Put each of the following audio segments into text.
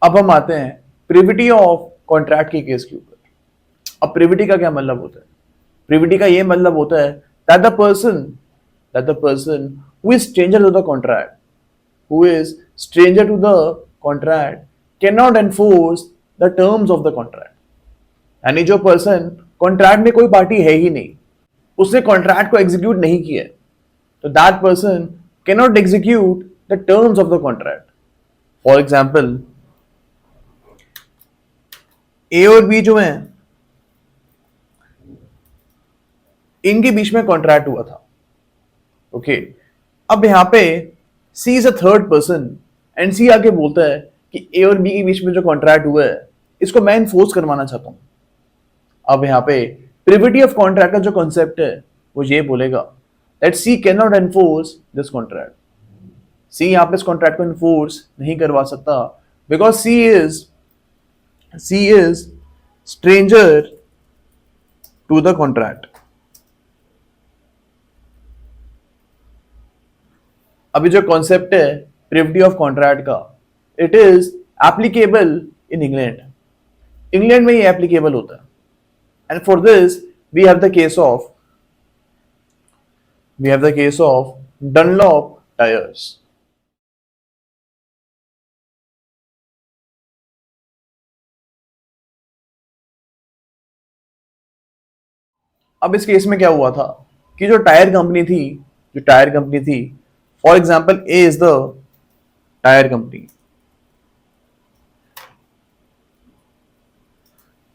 अब हम आते हैं प्रिविटी ऑफ कॉन्ट्रैक्ट के केस के ऊपर। अब प्रिविटी का क्या मतलब होता है? प्रिविटी का ये मतलब होता है that the person who is stranger to the contract, who is stranger to the contract cannot enforce the terms of the contract। यानी जो पर्सन कॉन्ट्रैक्ट में कोई पार्टी है ही नहीं, उसने कॉन्ट्रैक्ट को एग्जीक्यूट नहीं किया है, तो that person cannot execute the terms of the contract. For example, A और बी जो हैं, इनके बीच में कॉन्ट्रैक्ट हुआ था। ओके, अब यहां पे C is a third person and C आके बोलता है कि ए और बी के बीच में जो कॉन्ट्रैक्ट हुआ है इसको मैं इन्फोर्स करवाना चाहता हूं। अब यहां पे प्रिविटी ऑफ कॉन्ट्रैक्ट का जो कॉन्सेप्ट है वो ये बोलेगा that C can not enforce this contract. C यहां पे इस कॉन्ट्रैक्ट को इन्फोर्स नहीं करवा सकता because C is stranger to the contract. अभी जो कॉन्सेप्ट है प्रिविटी ऑफ कॉन्ट्रैक्ट का, it is applicable in England. England में ये एप्लीकेबल होता है and for this we have the case of Dunlop tyres. अब इस केस में क्या हुआ था कि जो टायर कंपनी थी, for example A is the tyre company,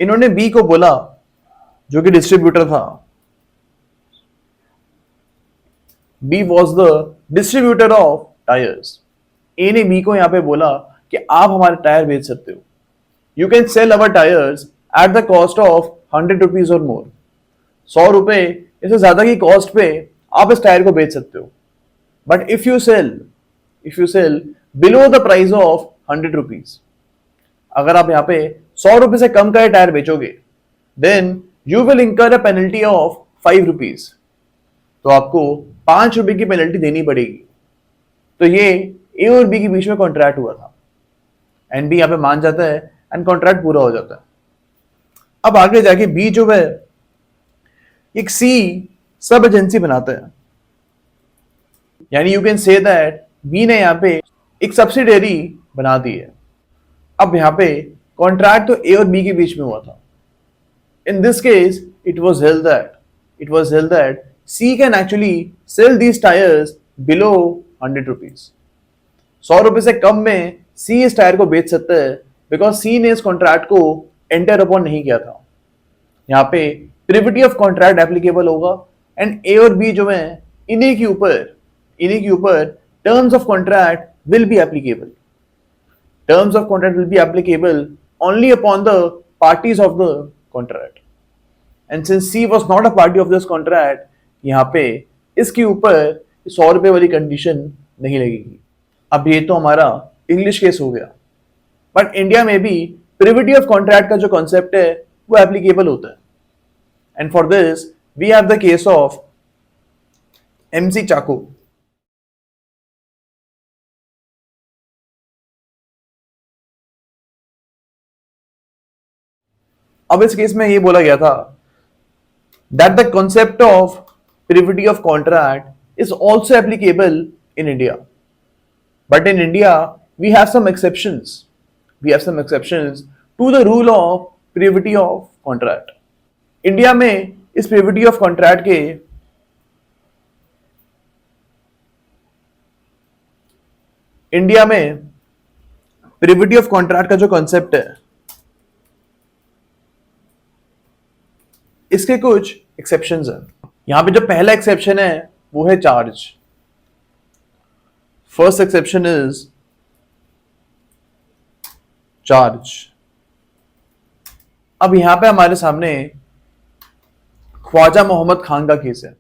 इन्होंने बी को बोला, जो कि डिस्ट्रीब्यूटर था, B was the distributor of tyres. A ने बी को यहां पे बोला कि आप हमारे टायर बेच सकते हो, you can sell our tyres at the cost of 100 rupees और मोर। 100 रुपए इससे ज्यादा की कॉस्ट पे आप इस टायर को बेच सकते हो, but if you cell below the price of 100 rupees, अगर आप यहां पे 100 रुपए से कम का टायर बेचोगे, देन यू विल इंकर अ पेनल्टी ऑफ 5 रुपीज। तो आपको 5 रुपए की पेनल्टी देनी पड़ेगी। तो ये ए और बी के बीच में कॉन्ट्रैक्ट हुआ था एंड बी यहां पे मान जाता है एंड कॉन्ट्रैक्ट पूरा हो जाता है। अब आगे जाके बी जो है एक सी सब एजेंसी बनाता है, यानी you can say that B ने यहां पे एक सब्सिडियरी बना दी है। अब यहां पे कॉन्ट्रैक्ट तो ए और बी के बीच में हुआ था। In this case it was held that C can actually sell these tyres below 100 rupees. 100 रुपए से कम में सी इस टायर को बेच सकता है बिकॉज सी ने इस कॉन्ट्रैक्ट को एंटर अपॉन नहीं किया था। यहाँ पे प्रिविटी ऑफ कॉन्ट्रैक्ट एप्लीकेबल होगा एंड ए और बी जो है इन्हीं के ऊपर terms of contract will be applicable. Terms of contract will be applicable only upon the parties of the contract. And since C was not a party of this contract, यहाँ पे इसके ऊपर 100 रुपए वाली कंडीशन नहीं लगेगी। अब ये तो हमारा इंग्लिश केस हो गया, बट इंडिया में भी प्रिविटी ऑफ कॉन्ट्रैक्ट का जो कॉन्सेप्ट है वो एप्लीकेबल होता है and for this we have the case of MC Chacko. अब इस केस में ये बोला गया था that the concept of privity of contract is also applicable in India, but in India we have some exceptions to the rule of privity of contract। India में इस privity of contract के India में privity of contract का जो concept है इसके कुछ exceptions हैं। यहां पे जो पहला एक्सेप्शन है वो है charge. First exception is charge. अब यहां पे हमारे सामने ख्वाजा मोहम्मद खान का केस है।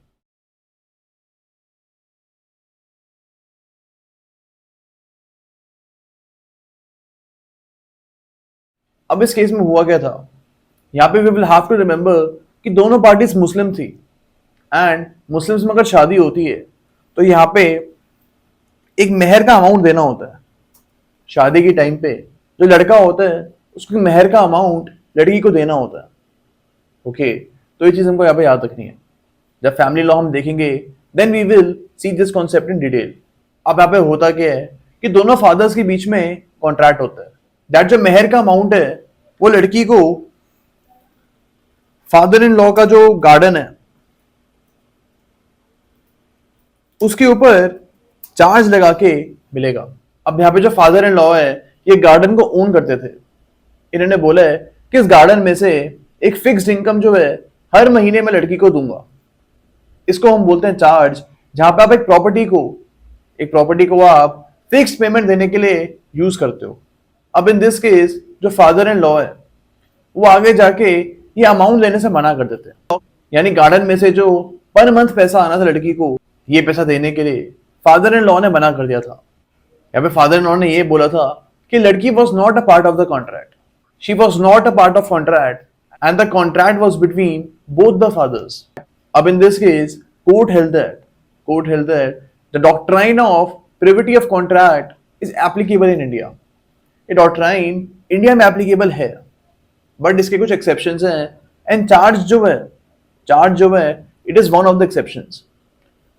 अब इस केस में हुआ क्या था, यहां पे we will have to remember कि दोनों पार्टीज मुस्लिम थी एंड मुस्लिम्स में अगर शादी होती है तो यहाँ पे एक मेहर का अमाउंट देना होता है शादी के टाइम पे। जो लड़का होता है उसकी मेहर का अमाउंट लड़की को देना होता है। ओके, तो ये चीज हमको यहाँ पे याद रखनी है। जब फैमिली लॉ हम देखेंगे then we will see this concept in detail. अब यहाँ पे होता क्या है कि दोनों फादर्स के बीच में कॉन्ट्रैक्ट होता है दैट जो मेहर का अमाउंट है वो लड़की को फादर इन लॉ का जो गार्डन है उसके ऊपर चार्ज लगा के मिलेगा। अब यहाँ पे जो फादर इन लॉ है ये गार्डन को ओन करते थे। इन्होंने बोला है कि इस गार्डन में से एक फिक्स्ड इनकम जो है हर महीने में लड़की को दूंगा। इसको हम बोलते हैं चार्ज। जहां पे आप एक प्रॉपर्टी को आप फिक्स पेमेंट देने के लिए यूज करते हो। अब इन दिस केस जो फादर इन लॉ है वो आगे जाके ये अमाउंट लेने से मना कर देते हैं। यानी गार्डन में से जो पर मंथ पैसा आना था लड़की को ये पैसा देने के लिए फादर इन लॉ ने मना कर दिया था। यहाँ पे फादर इन लॉ ने ये बोला था कि लड़की was not a part of the contract, she was not a part of contract and the contract was between both the fathers. अब in this case, court held that the doctrine of privity of contract is applicable in India. ये doctrine India में applicable है, but इसके कुछ exceptions हैं and charge जो है it is one of the exceptions.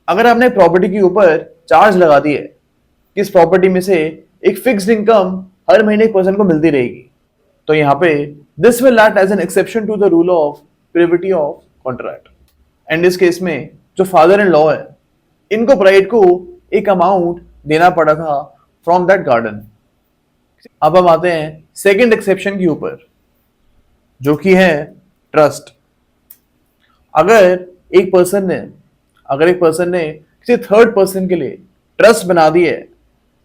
अगर आपने प्रॉपर्टी के ऊपर चार्ज लगा दी है कि इस प्रॉपर्टी में से एक फिक्स्ड इनकम हर महीने एक पर्सन को मिलती रहेगी, तो यहाँ पे this will act as an exception to the rule of privity of contract. And इस केस में जो फादर इन लॉ है इनको ब्राइड को एक अमाउंट देना पड़ा था फ्रॉम दैट गार्डन। अब हम आते हैं सेकंड एक्सेप्शन के ऊपर जो कि है ट्रस्ट। अगर एक पर्सन ने किसी थर्ड पर्सन के लिए ट्रस्ट बना दी है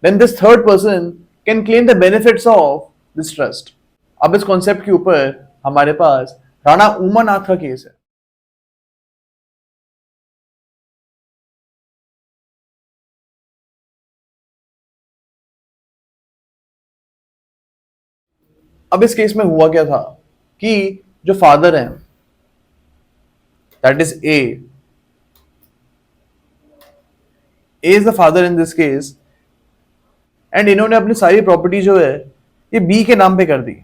then this third person can claim the benefits of this trust. अब इस कॉन्सेप्ट के ऊपर हमारे पास राणा उमानाथ का केस है। अब इस केस में हुआ क्या था कि जो फादर है that is a is the father in this case and इन्होंने अपनी सारी प्रॉपर्टी जो है ये बी के नाम पे कर दी।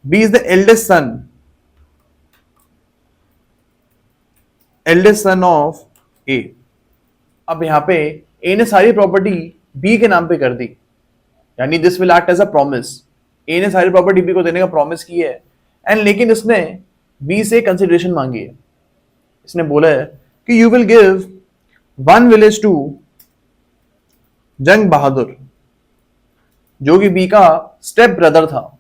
B is the eldest son of A. अब यहां पे ए ने सारी प्रॉपर्टी बी के नाम पे कर दी, यानी this will act as a promise. A ने सारी प्रॉपर्टी बी को देने का प्रॉमिस की है एंड लेकिन इसने बी से कंसिडरेशन मांगी है। इसने बोला है कि you will give one village to Jung Bahadur जो कि बी का स्टेप ब्रदर था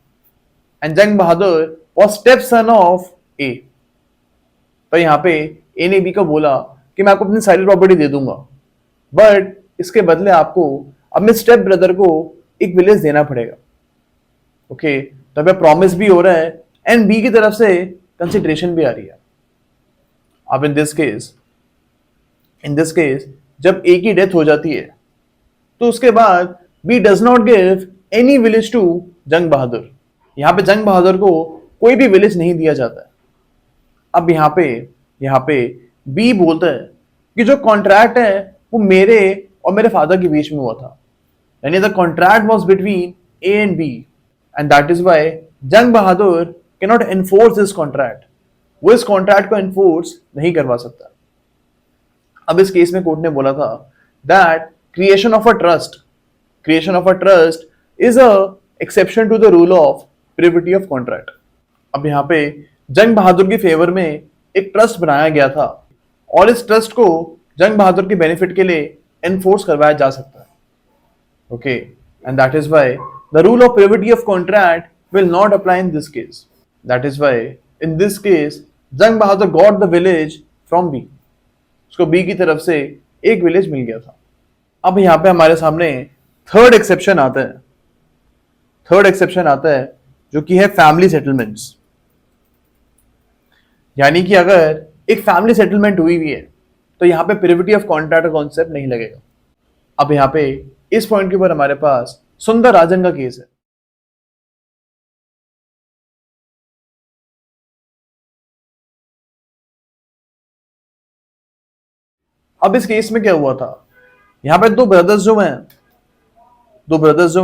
एंड जंग बहादुर वॉज स्टेप सन ऑफ ए। तो यहां पे ए ने बी को बोला कि मैं आपको अपनी सारी प्रॉपर्टी दे दूंगा बट इसके बदले आपको अपने स्टेप ब्रदर को एक विलेज देना पड़ेगा। ओके, तो अब प्रॉमिस भी हो रहा है एंड बी की तरफ से कंसिडरेशन भी आ रही है। अब इन दिस केस जब ए की डेथ हो जाती है तो उसके बाद B does not give any village to Jung Bahadur. यहां पे जंग बहादुर को कोई भी विलेज नहीं दिया जाता है। अब यहां पे बी बोलता है कि जो कॉन्ट्रैक्ट है वो मेरे और मेरे फादर के बीच में हुआ था, यानी the contract was between A and B and that is why Jung Bahadur can not enforce this contract. वो इस कॉन्ट्रैक्ट को एनफोर्स नहीं करवा सकता। अब इस केस में कोर्ट ने बोला था that creation of a trust is a exception to the rule of privity of contract. अब यहाँ पे जंग बहादुर के फेवर में एक ट्रस्ट बनाया गया था और इस ट्रस्ट को जंग बहादुर के बेनिफिट के लिए एनफोर्स करवाया जा सकता है। Okay, and that is why the rule of privity of contract will not apply in this case. That is why in this case Jung Bahadur got the village from B. उसको बी की तरफ से एक विलेज मिल गया था। अब यहां पे हमारे सामने थर्ड एक्सेप्शन आता है जो कि है फैमिली सेटलमेंट्स। यानी कि अगर एक फैमिली सेटलमेंट हुई है तो यहां पे प्रिविटी ऑफ कॉन्ट्रैक्ट का कॉन्सेप्ट नहीं लगेगा। अब यहां पे इस पॉइंट के ऊपर हमारे पास सुंदर राजन का केस है। अब इस केस में क्या हुआ था, यहां पे दो ब्रदर्स जो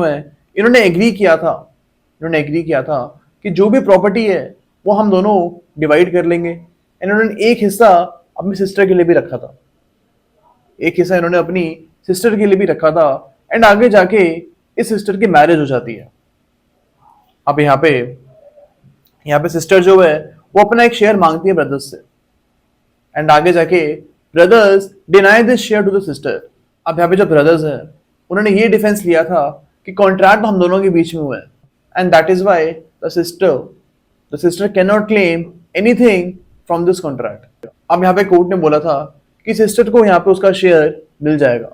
हैं इन्होंने एग्री किया था कि जो भी प्रॉपर्टी है वो हम दोनों डिवाइड कर लेंगे। इन्होंने एक हिस्सा अपनी सिस्टर के लिए भी रखा था, एक हिस्सा इन्होंने अपनी सिस्टर के लिए भी रखा था, एंड आगे जाके इस सिस्टर की मैरिज हो जाती है। अब यहाँ पे सिस्टर जो है वो अपना एक शेयर मांगती है ब्रदर्स से, एंड आगे जाके brothers deny this share to the sister. अब यहाँ पे जो ब्रदर्स है उन्होंने ये डिफेंस लिया था कि कॉन्ट्रैक्ट हम दोनों के बीच में हुआ है, and that is why the sister can not claim anything from this contract. अब यहाँ पे कोर्ट ने बोला था कि सिस्टर को यहाँ पे उसका शेयर मिल जाएगा,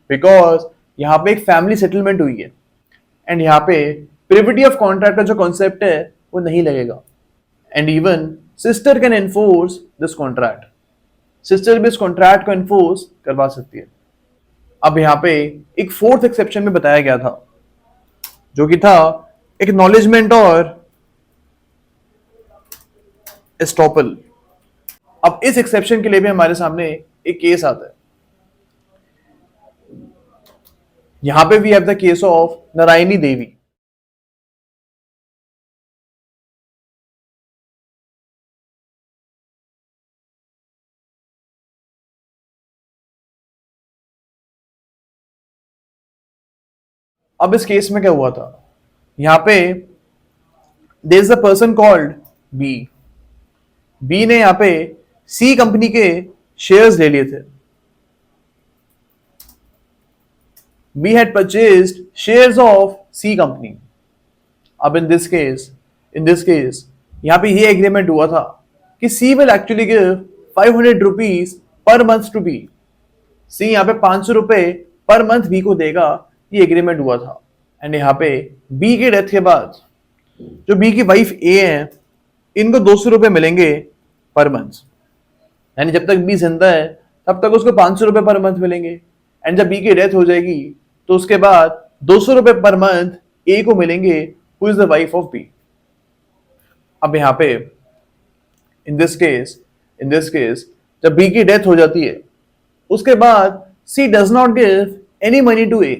बिकॉज यहाँ पे एक फैमिली सेटलमेंट हुई है, एंड यहाँ पे प्रिविटी ऑफ कॉन्ट्रैक्ट का जो कॉन्सेप्ट है वो नहीं लगेगा, and even sister can enforce this contract. Sister भी इस कॉन्ट्रैक्ट को एनफोर्स करवा सकती है। अब यहाँ पे एक फोर्थ एक्सेप्शन में बताया गया था जो कि था एक्नॉलेजमेंट और एस्टॉपल। अब इस एक्सेप्शन के लिए भी हमारे सामने एक केस आता है। यहां पे we have the case of Narayani Devi. अब इस केस में क्या हुआ था, यहां पे there is a person called B. B ने यहां पे सी कंपनी के शेयर्स ले लिए थे। B had purchased shares of C company. अब इन दिस केस यहां पे ये एग्रीमेंट हुआ था कि C will actually give 500 rupees per month to B. C यहाँ पे 500 रुपए पर मंथ बी को देगा, ये एग्रीमेंट हुआ था। एंड यहाँ पे बी के डेथ के बाद जो बी की वाइफ ए है इनको 200 रुपए मिलेंगे पर मंथ, यानी जब तक बी जिंदा है तब तक उसको 500 रुपए पर मंथ मिलेंगे, एंड जब बी की डेथ हो जाएगी तो उसके बाद 200 रुपए पर मंथ ए को मिलेंगे, who is the wife of B. अब यहाँ पे इन दिस केस जब बी की डेथ हो जाती है उसके बाद C does not give any money to A.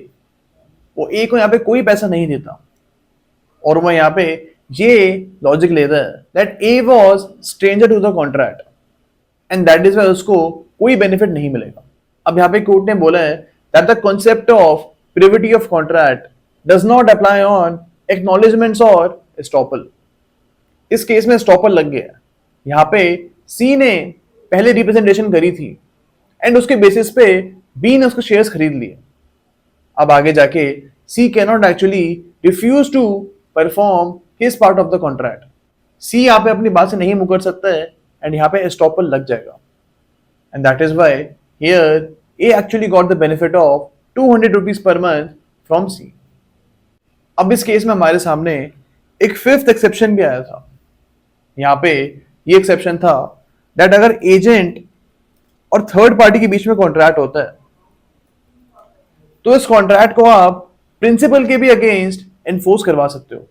वो ए को यहाँ पे कोई पैसा नहीं देता, और वो यहाँ पे ये लॉजिक लेता है that A was stranger to the contract, and that is why उसको कोई बेनिफिट नहीं मिलेगा। अब यहाँ पे कोर्ट ने बोला है that the concept of privity of contract does not apply on acknowledgements और एस्टॉपल। इस केस में एस्टॉपल लग गया। यहाँ पे सी ने पहले रिप्रेजेंटेशन करी थी, एंड उसके बेसिस पे बी ने उसके शेयर्स खरीद लिए। अब आगे जाके C can not actually refuse to perform his part of the contract. C यहाँ पे अपनी बात से नहीं मुकर सकता है, एंड यहाँ पे एस्टॉपल लग जाएगा, and that is why here A actually got the benefit of 200 rupees per month from C. अब इस केस में हमारे सामने एक फिफ्थ एक्सेप्शन भी आया था। यहाँ पे ये एक्सेप्शन था दैट अगर एजेंट और थर्ड पार्टी के बीच में कॉन्ट्रैक्ट होता है तो इस कॉन्ट्रैक्ट को आप प्रिंसिपल के भी अगेंस्ट एनफोर्स करवा सकते हो।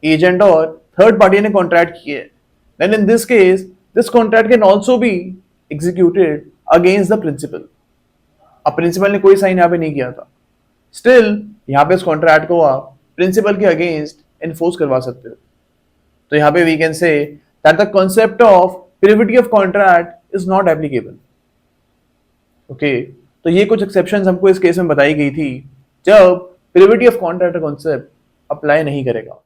एजेंट और थर्ड पार्टी ने कॉन्ट्रैक्ट किए, then in this case this contract can also be executed against the principal. अब प्रिंसिपल ने कोई साइन यहाँ पे नहीं किया था, स्टिल यहाँ पे इस कॉन्ट्रैक्ट को आप प्रिंसिपल के अगेंस्ट एनफोर्स करवा सकते हो। तो यहाँ पे we can say that the concept of privity of contract is not applicable. Okay, तो ये कुछ एक्सेप्शंस हमको इस केस में बताई गई थी जब privity of contract concept apply नहीं करेगा।